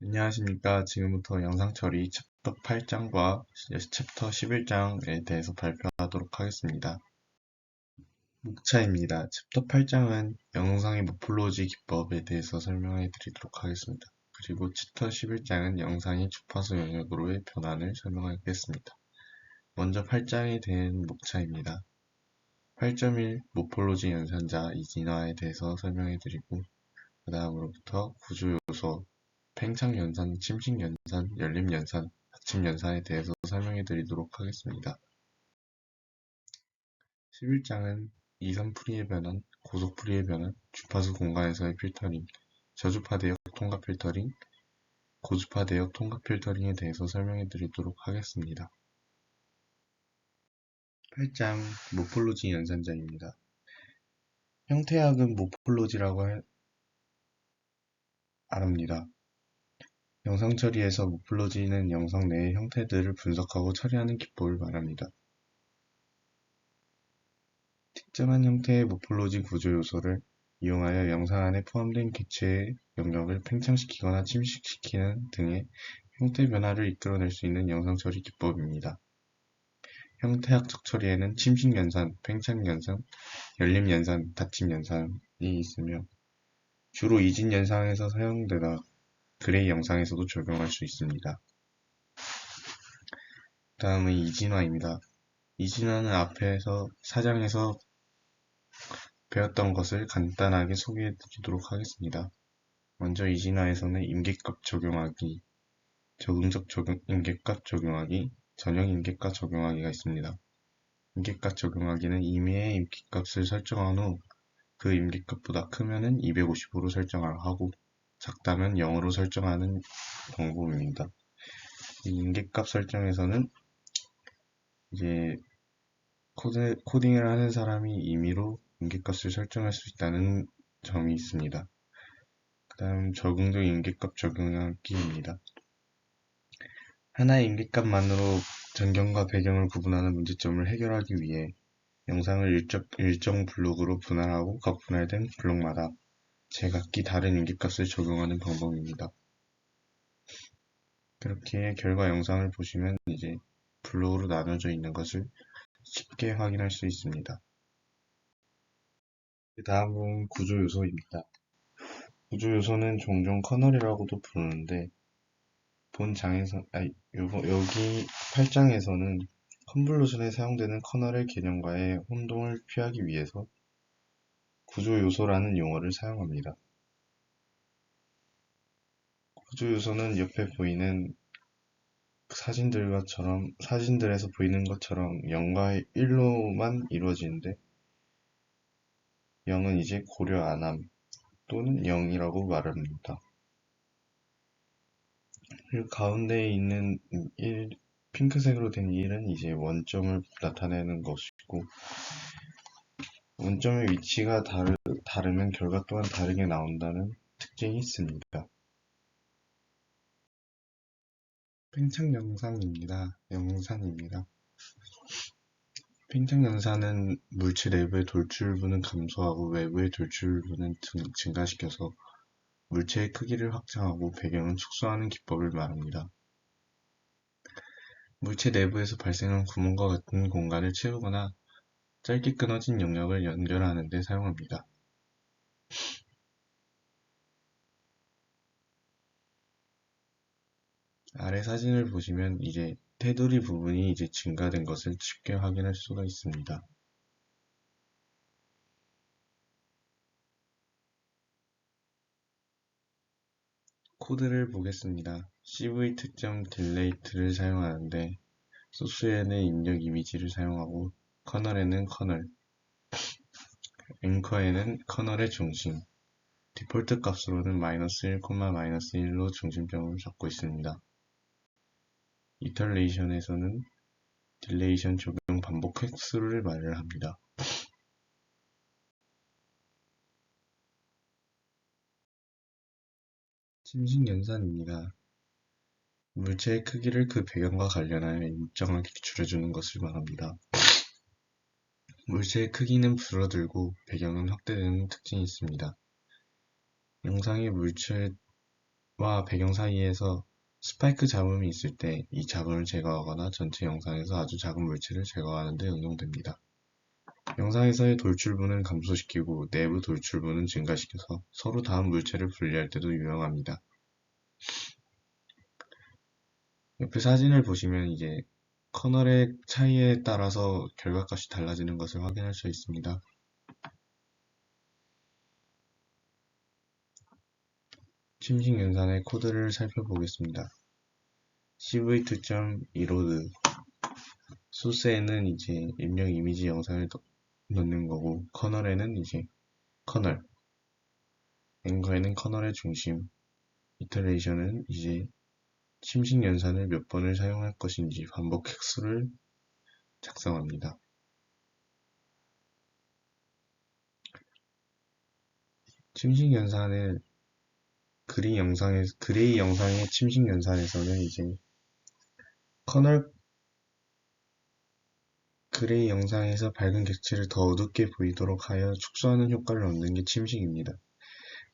안녕하십니까. 지금부터 영상 처리 챕터 8장과 챕터 11장에 대해서 발표하도록 하겠습니다. 목차입니다. 챕터 8장은 영상의 모폴로지 기법에 대해서 설명해 드리도록 하겠습니다. 그리고 챕터 11장은 영상의 주파수 영역으로의 변환을 설명하겠습니다. 먼저 8장에 대한 목차입니다. 8.1 모폴로지 연산자 이진화에 대해서 설명해 드리고 그 다음으로부터 구조요소 팽창연산, 침식연산, 열림연산, 닫힘연산에 대해서 설명해 드리도록 하겠습니다. 11장은 이선풀이의 변환, 고속풀이의 변환, 주파수 공간에서의 필터링, 저주파 대역 통합 필터링, 고주파 대역 통합 필터링에 대해서 설명해 드리도록 하겠습니다. 8장 모폴로지 연산자입니다. 형태학은 모폴로지라고 말합니다. 영상 처리에서 모폴로지는 영상 내의 형태들을 분석하고 처리하는 기법을 말합니다. 특정한 형태의 모폴로지 구조 요소를 이용하여 영상 안에 포함된 객체의 영역을 팽창시키거나 침식시키는 등의 형태 변화를 이끌어낼 수 있는 영상 처리 기법입니다. 형태학적 처리에는 침식연산, 팽창연산, 열림연산, 닫힘연산이 있으며 주로 이진연산에서 사용되다 그레이 영상에서도 적용할 수 있습니다. 다음은 이진화입니다. 이진화는 앞에서 4장에서 배웠던 것을 간단하게 소개해 드리도록 하겠습니다. 먼저 이진화에서는 임계값 적용하기, 적응적 임계값 적용하기, 전형 임계값 적용하기가 있습니다. 임계값 적용하기는 임의의 임계값을 설정한 후 그 임계값보다 크면은 250으로 설정하고 작다면 0으로 설정하는 방법입니다. 이 임계값 설정에서는 이제 코딩을 하는 사람이 임의로 임계값을 설정할 수 있다는 점이 있습니다. 그 다음 적응적 임계값 적용하기입니다. 하나의 임계값만으로 전경과 배경을 구분하는 문제점을 해결하기 위해 영상을 일정 블록으로 분할하고 각 분할된 블록마다 제각기 다른 임계값을 적용하는 방법입니다. 그렇게 결과 영상을 보시면 이제 블록으로 나눠져 있는 것을 쉽게 확인할 수 있습니다. 그 다음은 구조요소입니다. 구조요소는 종종 커널이라고도 부르는데 여기 8장에서는 컨볼루션에 사용되는 커널의 개념과의 혼동을 피하기 위해서 구조요소라는 용어를 사용합니다. 구조요소는 옆에 보이는 사진들에서 보이는 것처럼 0과 1로만 이루어지는데 0은 이제 고려 안함 또는 0이라고 말합니다. 그리고 가운데에 있는 핑크색으로 된 1은 이제 원점을 나타내는 것이고 원점의 위치가 다르면 결과 또한 다르게 나온다는 특징이 있습니다. 팽창 영상입니다. 팽창 영상은 물체 내부의 돌출부는 감소하고 외부의 돌출부는 증가시켜서 물체의 크기를 확장하고 배경을 축소하는 기법을 말합니다. 물체 내부에서 발생한 구멍과 같은 공간을 채우거나 짧게 끊어진 영역을 연결하는 데 사용합니다. 아래 사진을 보시면 이제 테두리 부분이 이제 증가된 것을 쉽게 확인할 수가 있습니다. 코드를 보겠습니다. CV 특정 딜레이트를 사용하는데 소스에는 입력 이미지를 사용하고 커널에는 커널, 앵커에는 커널의 중심, 디폴트 값으로는 -1, -1로 중심점을 잡고 있습니다. 이터레이션에서는 딜레이션 적용 반복 획수를 말을 합니다. 침식 연산입니다. 물체의 크기를 그 배경과 관련하여 일정하게 줄여주는 것을 말합니다. 물체의 크기는 줄어들고 배경은 확대되는 특징이 있습니다. 영상의 물체 배경 사이에서 스파이크 잡음이 있을 때 이 잡음을 제거하거나 전체 영상에서 아주 작은 물체를 제거하는 데 응용됩니다. 영상에서의 돌출부는 감소시키고 내부 돌출부는 증가시켜서 서로 다음 물체를 분리할 때도 유용합니다. 옆에 사진을 보시면 이제 커널의 차이에 따라서 결과값이 달라지는 것을 확인할 수 있습니다. 침식 연산의 코드를 살펴보겠습니다. cv2.eload 소스에는 이제 입력 이미지 영상을 넣는 거고, 커널에는 이제 커널, 앵커에는 커널의 중심, 이터레이션은 이제 침식 연산을 몇 번을 사용할 것인지 반복 획수를 작성합니다. 침식 연산을 그레이 영상의 침식 연산에서는 이제 커널 그레이 영상에서 밝은 객체를 더 어둡게 보이도록 하여 축소하는 효과를 얻는 게 침식입니다.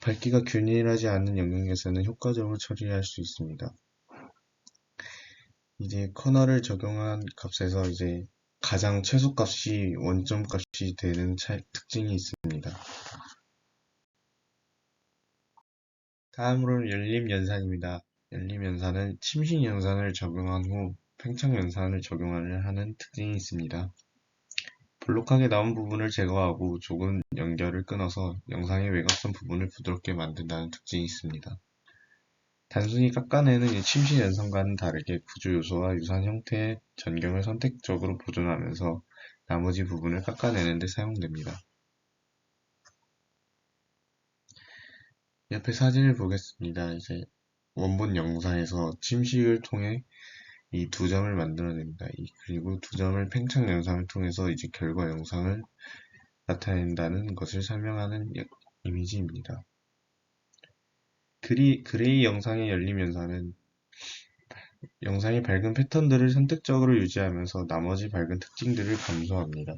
밝기가 균일하지 않은 영역에서는 효과적으로 처리할 수 있습니다. 이제 커널을 적용한 값에서 이제 가장 최소값이 원점값이 되는 특징이 있습니다. 다음으로 열림연산입니다. 열림연산은 침식연산을 적용한 후 팽창연산을 적용하는 특징이 있습니다. 볼록하게 나온 부분을 제거하고 좁은 연결을 끊어서 영상의 외곽선 부분을 부드럽게 만든다는 특징이 있습니다. 단순히 깎아내는 이 침식 연산과는 다르게 구조 요소와 유사한 형태의 전경을 선택적으로 보존하면서 나머지 부분을 깎아내는 데 사용됩니다. 옆에 사진을 보겠습니다. 이제 원본 영상에서 침식을 통해 이 두 점을 만들어냅니다. 그리고 두 점을 팽창 영상을 통해서 이제 결과 영상을 나타낸다는 것을 설명하는 이미지입니다. 그레이 영상의 열림 연산은 영상의 밝은 패턴들을 선택적으로 유지하면서 나머지 밝은 특징들을 감소합니다.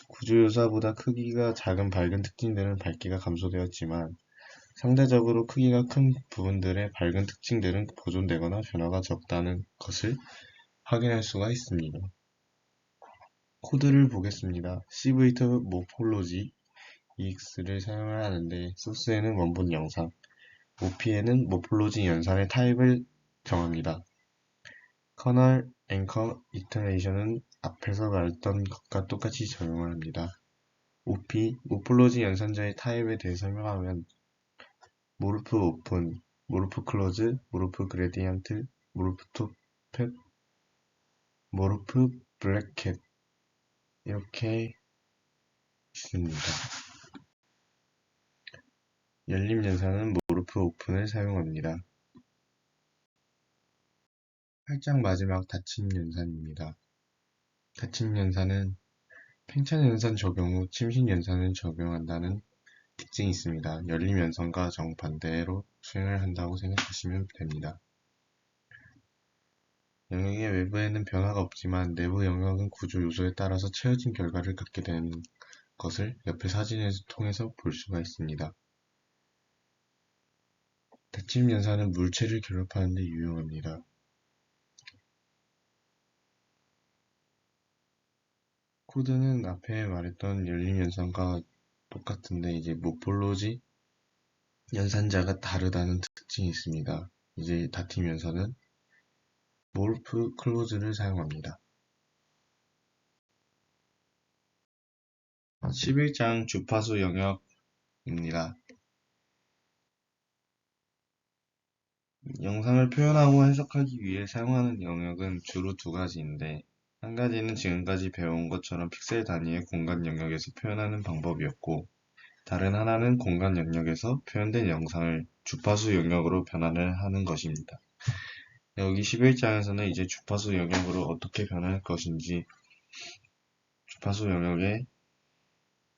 구조요소보다 크기가 작은 밝은 특징들은 밝기가 감소되었지만 상대적으로 크기가 큰 부분들의 밝은 특징들은 보존되거나 변화가 적다는 것을 확인할 수가 있습니다. 코드를 보겠습니다. cv2 모폴로지 ex를 사용을 하는데 소스에는 원본 영상, OP에는 모폴로지 연산의 타입을 정합니다. 커널, 앵커, 이터레이션은 앞에서 말했던 것과 똑같이 적용을 합니다. OP, 모폴로지 연산자의 타입에 대해 설명하면 모르프 오픈, 모르프 클로즈, 모르프 그레디언트, 모르프 톱팻, 모르프 브래켓 이렇게 있습니다. 열림 연산은 모르프 오픈을 사용합니다. 활짝 마지막 닫힘 연산입니다. 닫힘 연산은 팽창 연산 적용 후 침식 연산을 적용한다는 특징이 있습니다. 열림 연산과 정반대로 수행을 한다고 생각하시면 됩니다. 영역의 외부에는 변화가 없지만 내부 영역은 구조 요소에 따라서 채워진 결과를 갖게 되는 것을 옆의 사진을 통해서 볼 수가 있습니다. 닫힘 연산은 물체를 결합하는 데 유용합니다. 코드는 앞에 말했던 열림 연산과 똑같은데 이제 모폴로지 연산자가 다르다는 특징이 있습니다. 이제 닫힘 연산은 모르프 클로즈를 사용합니다. 11장 주파수 영역입니다. 영상을 표현하고 해석하기 위해 사용하는 영역은 주로 두 가지인데, 한 가지는 지금까지 배워온 것처럼 픽셀 단위의 공간 영역에서 표현하는 방법이었고, 다른 하나는 공간 영역에서 표현된 영상을 주파수 영역으로 변환을 하는 것입니다. 여기 11장에서는 이제 주파수 영역으로 어떻게 변할 것인지, 주파수 영역의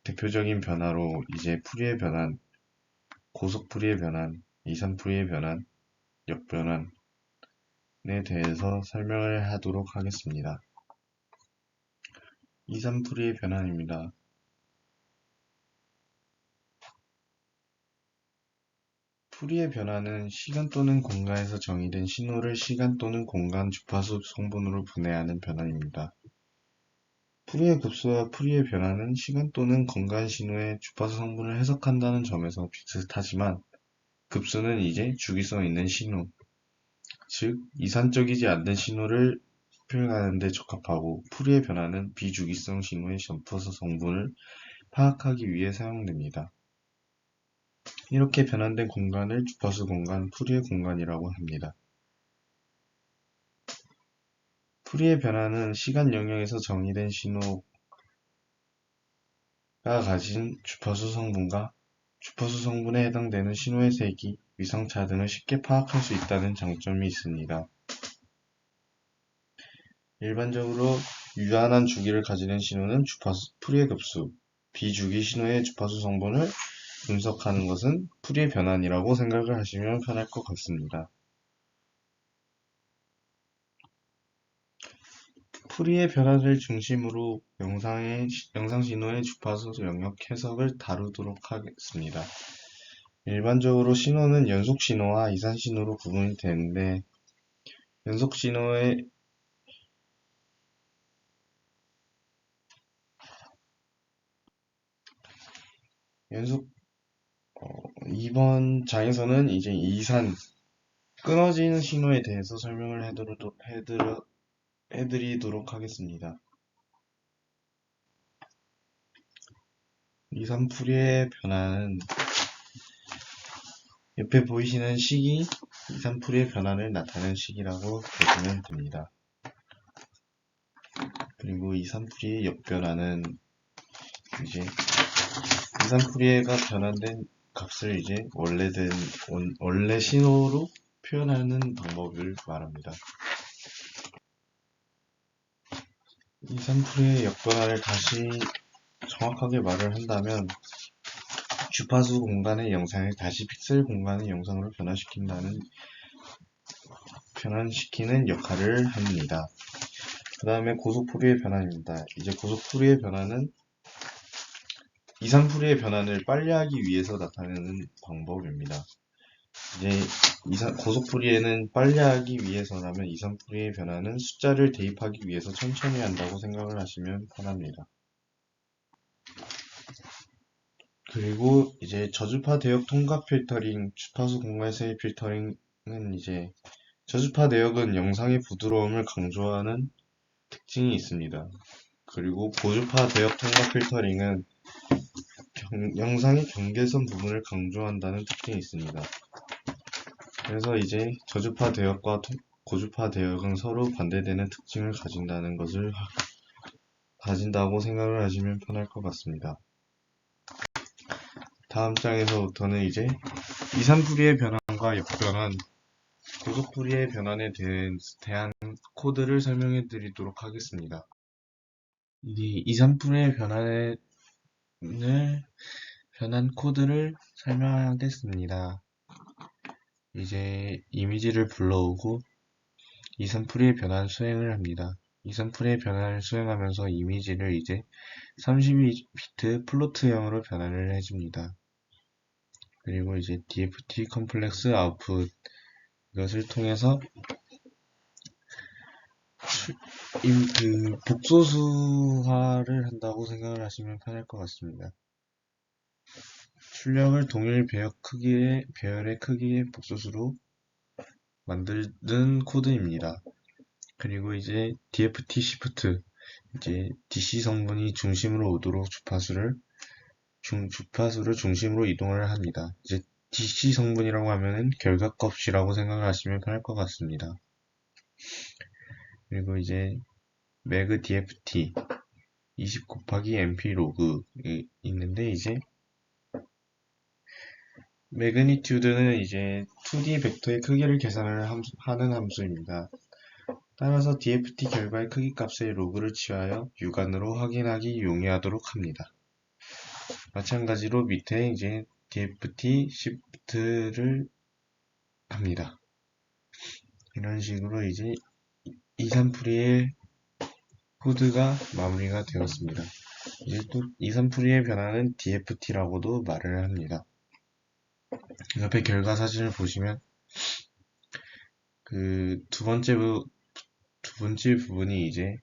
대표적인 변화로 이제 풀이의 변환, 고속 풀이의 변환, 이산 풀이의 변환, 역변환에 대해서 설명을 하도록 하겠습니다. 이산 풀이의 변환입니다. 풀이의 변화는 시간 또는 공간에서 정의된 신호를 시간 또는 공간 주파수 성분으로 분해하는 변환입니다. 풀이의 급수와 풀이의 변화는 시간 또는 공간 신호의 주파수 성분을 해석한다는 점에서 비슷하지만 급수는 이제 주기성 있는 신호, 즉 이산적이지 않는 신호를 표현하는 데 적합하고 풀이의 변화는 비주기성 신호의 주파수 성분을 파악하기 위해 사용됩니다. 이렇게 변환된 공간을 주파수 공간, 풀이의 공간이라고 합니다. 풀이의 변화는 시간 영역에서 정의된 신호가 가진 주파수 성분과 주파수 성분에 해당되는 신호의 세기, 위성차 등을 쉽게 파악할 수 있다는 장점이 있습니다. 일반적으로 유한한 주기를 가지는 신호는 풀이의 급수, 비주기 신호의 주파수 성분을 분석하는 것은 풀이의 변환이라고 생각을 하시면 편할 것 같습니다. 풀이의 변화를 중심으로 영상 신호의 주파수 영역 해석을 다루도록 하겠습니다. 일반적으로 신호는 연속 신호와 이산 신호로 구분이 되는데 연속 신호의 이번 장에서는 이제 이산 끊어지는 신호에 대해서 설명을 해드리도록 하겠습니다. 이산풀이의 변화는 옆에 보이시는 식이 이산풀이의 변화를 나타내는 식이라고 보시면 됩니다. 그리고 이산풀이의 역변화는 이제 이산풀이가 변환된 값을 이제 원래 신호로 표현하는 방법을 말합니다. 이산풀이의 역변화를 다시 정확하게 말을 한다면 주파수 공간의 영상을 다시 픽셀 공간의 영상으로 변환시키는 역할을 합니다. 그 다음에 고속풀이의 변환입니다. 이제 고속풀이의 변화는 이산풀이의 변환을 빨리하기 위해서 나타내는 방법입니다. 이제 고속풀이에는 빨리하기 위해서라면 이산풀이의 변화는 숫자를 대입하기 위해서 천천히 한다고 생각을 하시면 편합니다. 그리고 이제 저주파 대역 통합 필터링, 주파수 공간에서의 필터링은 이제 저주파 대역은 영상의 부드러움을 강조하는 특징이 있습니다. 그리고 고주파 대역 통합 필터링은 영상의 경계선 부분을 강조한다는 특징이 있습니다. 그래서 이제 저주파 대역과 고주파 대역은 서로 반대되는 특징을 가진다고 생각을 하시면 편할 것 같습니다. 다음 장에서부터는 이제 이산풀이의 변환과 역변환, 고속풀이의 변환에 대한 코드를 설명해 드리도록 하겠습니다. 이 이산풀이의 변환 코드를 설명하겠습니다. 이제 이미지를 불러오고 이산풀이의 변환 수행을 합니다. 이산풀이의 변환을 수행하면서 이미지를 이제 32비트 플로트형으로 변환을 해줍니다. 그리고 이제 DFT 컴플렉스 아웃풋 이것을 통해서 복소수화를 한다고 생각을 하시면 편할 것 같습니다. 출력을 동일 배열의 크기의 복소수로 만드는 코드입니다. 그리고 이제 DFT 시프트 이제 DC 성분이 중심으로 오도록 주파수를 중심으로 이동을 합니다. 이제 DC 성분이라고 하면은 결과값이라고 생각을 하시면 편할 것 같습니다. 그리고 이제 매그 DFT 20 곱하기 MP 로그 있는데 이제 매그니튜드는 이제 2D 벡터의 크기를 계산을 하는 함수입니다. 따라서 DFT 결과의 크기 값의 로그를 취하여 육안으로 확인하기 용이하도록 합니다. 마찬가지로 밑에 이제 DFT 시프트를 합니다. 이런 식으로 이제 이산풀이의 코드가 마무리가 되었습니다. 이제 또 이산풀이의 변화는 DFT라고도 말을 합니다. 옆에 결과 사진을 보시면 그 두 번째 부분이 이제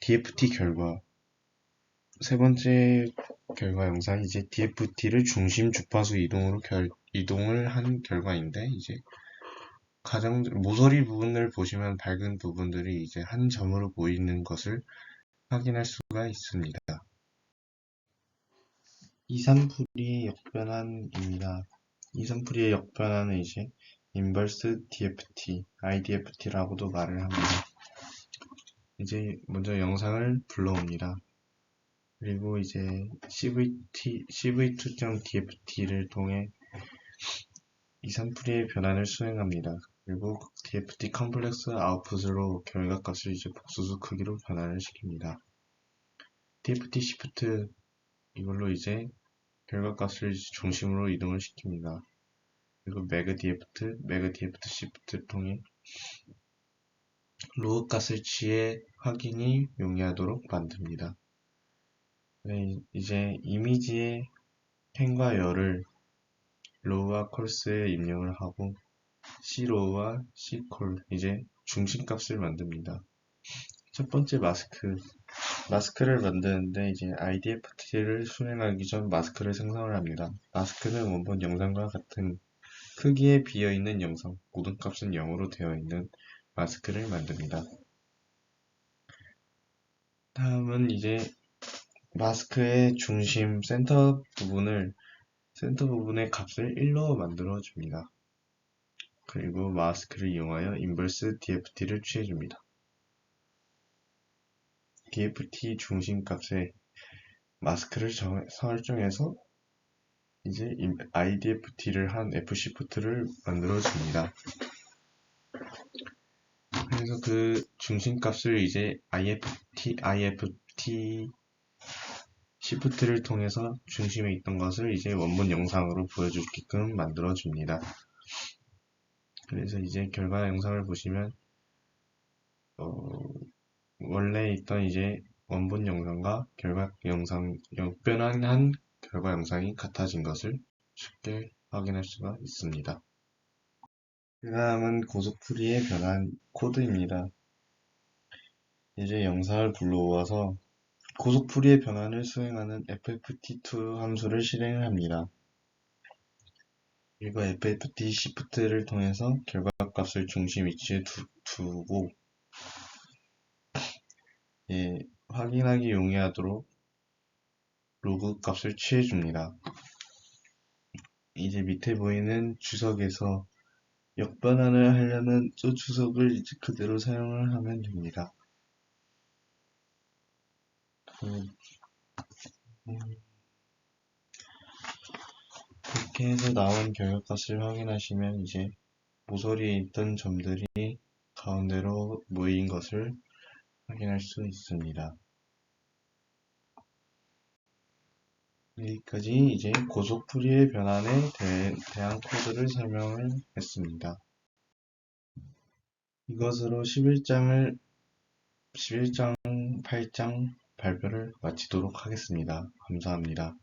DFT 결과, 세 번째 결과 영상이 이제 DFT를 중심 주파수 이동을 한 결과인데, 이제 모서리 부분을 보시면 밝은 부분들이 이제 한 점으로 보이는 것을 확인할 수가 있습니다. 이산풀이의 역변환입니다. 이산풀이의 역변환은 이제 인버스 DFT, IDFT라고도 말을 합니다. 이제 먼저 영상을 불러옵니다. 그리고 이제 CV2.dft를 통해 이산풀이의 변환을 수행합니다. 그리고 DFT 컴플렉스 아웃풋으로 결과값을 이제 복수수 크기로 변환을 시킵니다. DFT 시프트, 이걸로 이제 결과값을 중심으로 이동을 시킵니다. 그리고 매그 디프트 시프트를 통해 로우 값을 취해 확인이 용이하도록 만듭니다. 네, 이제 이미지의 펜과 열을 로우와 콜스에 입력을 하고 C로우와 C콜, 이제 중심값을 만듭니다. 첫 번째 마스크를 만드는데 이제 IDFT를 수행하기 전 마스크를 생성을 합니다. 마스크는 원본 영상과 같은 크기에 비어있는 영상, 모든 값은 0으로 되어 있는 마스크를 만듭니다. 다음은 이제 마스크의 중심 센터 부분의 값을 1로 만들어 줍니다. 그리고 마스크를 이용하여 인버스 DFT를 취해줍니다. DFT 중심 값에 마스크를 설정해서 이제 IDFT를 한 F시프트를 만들어 줍니다. 그래서 그 중심 값을 이제 IFT 시프트를 통해서 중심에 있던 것을 이제 원본 영상으로 보여주게끔 만들어 줍니다. 그래서 이제 결과 영상을 보시면 원래 있던 이제 원본 영상과 결과 영상 역변환한 결과 영상이 같아진 것을 쉽게 확인할 수가 있습니다. 그 다음은 고속풀이의 변환 코드입니다. 이제 영상을 불러오아서 고속풀이의 변환을 수행하는 FFT2 함수를 실행을 합니다. 그리고 FFT 시프트를 통해서 결과값을 중심 위치에 두고 확인하기 용이하도록 로그 값을 취해줍니다. 이제 밑에 보이는 주석에서 역변환을 하려면 저 주석을 이제 그대로 사용을 하면 됩니다. 이렇게 해서 나온 결과값을 확인하시면 이제 모서리에 있던 점들이 가운데로 모인 것을 확인할 수 있습니다. 여기까지 이제 고속풀이의 변환에 대한 코드를 설명을 했습니다. 이것으로 11장 8장 발표를 마치도록 하겠습니다. 감사합니다.